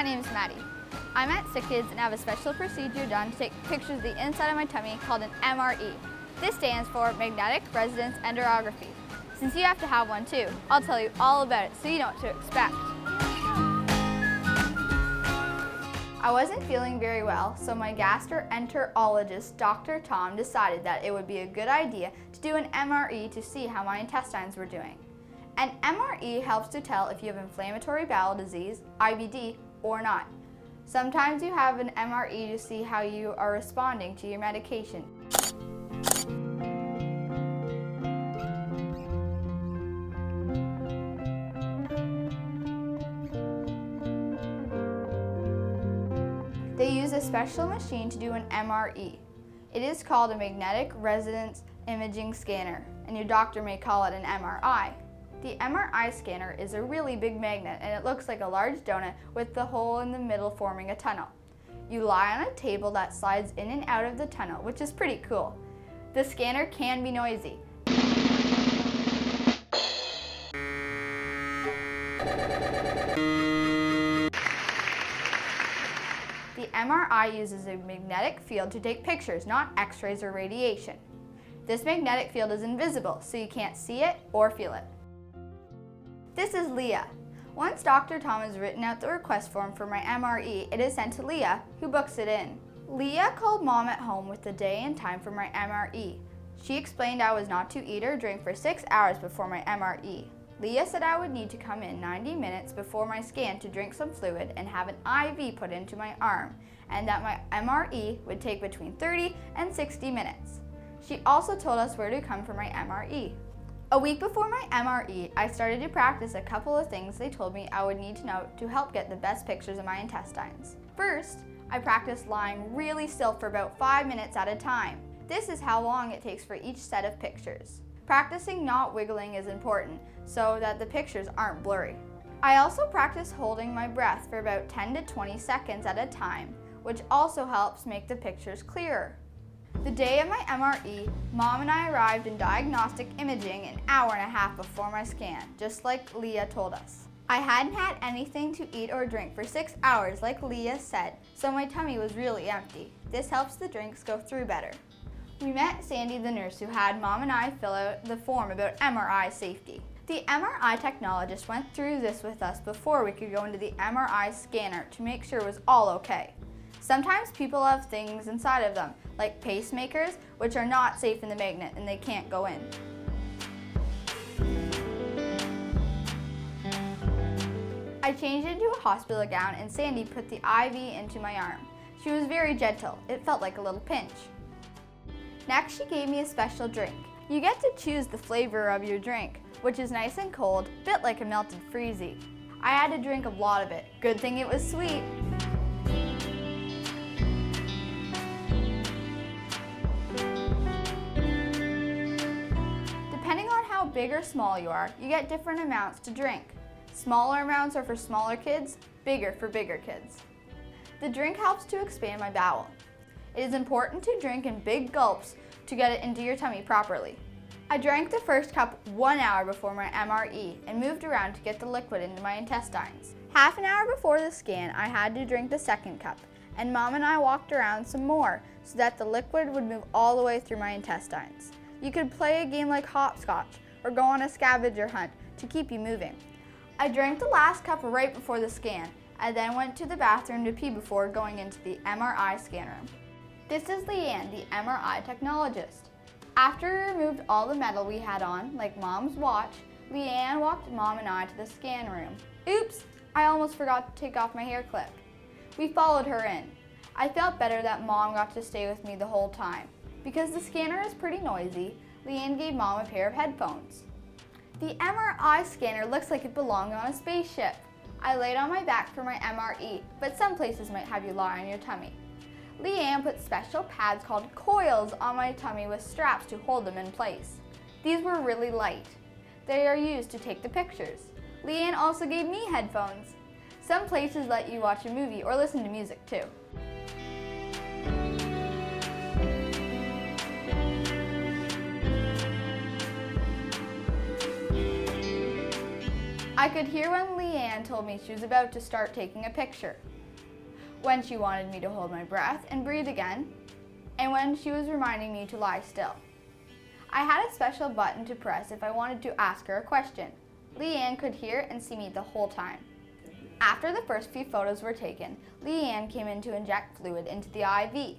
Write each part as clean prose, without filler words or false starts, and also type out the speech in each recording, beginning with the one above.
My name is Maddy. I'm at SickKids and have a special procedure done to take pictures of the inside of my tummy called an MRE. This stands for Magnetic Resonance Enterography. Since you have to have one too, I'll tell you all about it so you know what to expect. I wasn't feeling very well, so my gastroenterologist, Dr. Tom, decided that it would be a good idea to do an MRE to see how my intestines were doing. An MRE helps to tell if you have inflammatory bowel disease, IBD, or not. Sometimes you have an MRE to see how you are responding to your medication. They use a special machine to do an MRE. It is called a magnetic resonance imaging scanner, and your doctor may call it an MRI. The MRI scanner is a really big magnet, and it looks like a large donut with the hole in the middle forming a tunnel. You lie on a table that slides in and out of the tunnel, which is pretty cool. The scanner can be noisy. The MRI uses a magnetic field to take pictures, not x-rays or radiation. This magnetic field is invisible, so you can't see it or feel it. This is Leah. Once Dr. Tom has written out the request form for my MRE, it is sent to Leah, who books it in. Leah called Mom at home with the day and time for my MRE. She explained I was not to eat or drink for 6 hours before my MRE. Leah said I would need to come in 90 minutes before my scan to drink some fluid and have an IV put into my arm, and that my MRE would take between 30 and 60 minutes. She also told us where to come for my MRE. A week before my MRE, I started to practice a couple of things they told me I would need to know to help get the best pictures of my intestines. First, I practiced lying really still for about 5 minutes at a time. This is how long it takes for each set of pictures. Practicing not wiggling is important so that the pictures aren't blurry. I also practice holding my breath for about 10 to 20 seconds at a time, which also helps make the pictures clearer. The day of my MRE, Mom and I arrived in diagnostic imaging an hour and a half before my scan, just like Leah told us. I hadn't had anything to eat or drink for 6 hours like Leah said, so my tummy was really empty. This helps the drinks go through better. We met Sandy, the nurse, who had Mom and I fill out the form about MRI safety. The MRI technologist went through this with us before we could go into the MRI scanner to make sure it was all okay. Sometimes people have things inside of them, like pacemakers, which are not safe in the magnet and they can't go in. I changed into a hospital gown and Sandy put the IV into my arm. She was very gentle. It felt like a little pinch. Next, she gave me a special drink. You get to choose the flavor of your drink, which is nice and cold, a bit like a melted freezy. I had to drink a lot of it. Good thing it was sweet. Depending on how big or small you are, you get different amounts to drink. Smaller amounts are for smaller kids, bigger for bigger kids. The drink helps to expand my bowel. It is important to drink in big gulps to get it into your tummy properly. I drank the first cup 1 hour before my MRE and moved around to get the liquid into my intestines. Half an hour before the scan, I had to drink the second cup, and Mom and I walked around some more so that the liquid would move all the way through my intestines. You could play a game like hopscotch or go on a scavenger hunt to keep you moving. I drank the last cup right before the scan. I then went to the bathroom to pee before going into the MRI scan room. This is Leanne, the MRI technologist. After we removed all the metal we had on, like Mom's watch, Leanne walked Mom and I to the scan room. Oops, I almost forgot to take off my hair clip. We followed her in. I felt better that Mom got to stay with me the whole time. Because the scanner is pretty noisy, Leanne gave Mom a pair of headphones. The MRI scanner looks like it belonged on a spaceship. I laid on my back for my MRE, but some places might have you lie on your tummy. Leanne put special pads called coils on my tummy with straps to hold them in place. These were really light. They are used to take the pictures. Leanne also gave me headphones. Some places let you watch a movie or listen to music too. I could hear when Leanne told me she was about to start taking a picture. when she wanted me to hold my breath and breathe again, and when she was reminding me to lie still. I had a special button to press if I wanted to ask her a question. Leanne could hear and see me the whole time. After the first few photos were taken, Leanne came in to inject fluid into the IV,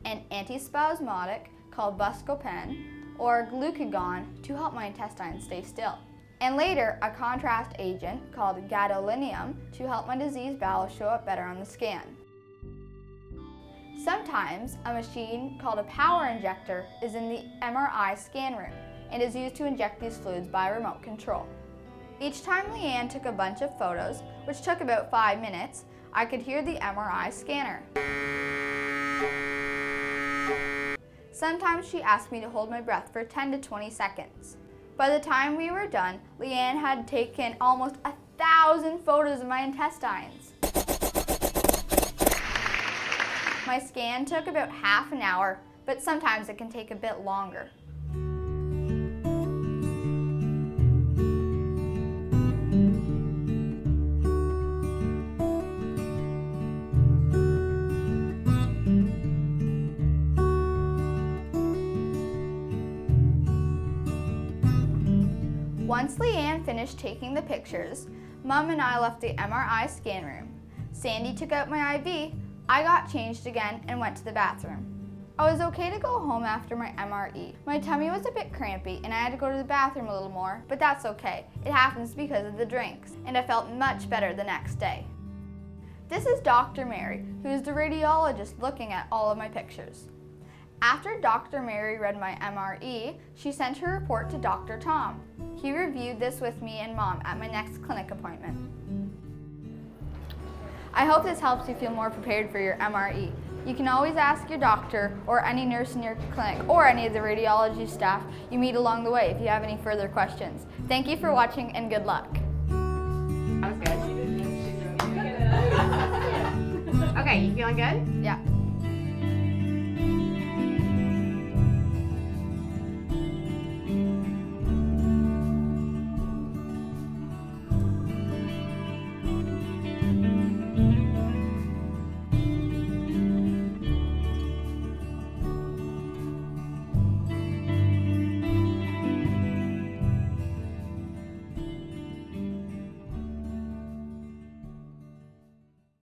an antispasmodic called Buscopan or glucagon to help my intestines stay still, and later a contrast agent called gadolinium to help my diseased bowels show up better on the scan. Sometimes a machine called a power injector is in the MRI scan room and is used to inject these fluids by remote control. Each time Leanne took a bunch of photos, which took about 5 minutes, I could hear the MRI scanner. Sometimes she asked me to hold my breath for 10 to 20 seconds. By the time we were done, Leanne had taken almost 1,000 photos of my intestines. My scan took about half an hour, but sometimes it can take a bit longer. Once Leanne finished taking the pictures, Mom and I left the MRI scan room. Sandy took out my IV, I got changed again and went to the bathroom. I was okay to go home after my MRE. My tummy was a bit crampy and I had to go to the bathroom a little more, but that's okay. It happens because of the drinks, and I felt much better the next day. This is Dr. Mary, who is the radiologist looking at all of my pictures. After Dr. Mary read my MRE, she sent her report to Dr. Tom. He reviewed this with me and Mom at my next clinic appointment. I hope this helps you feel more prepared for your MRE. You can always ask your doctor or any nurse in your clinic or any of the radiology staff you meet along the way if you have any further questions. Thank you for watching and good luck. That was good. Okay, you feeling good? Yeah.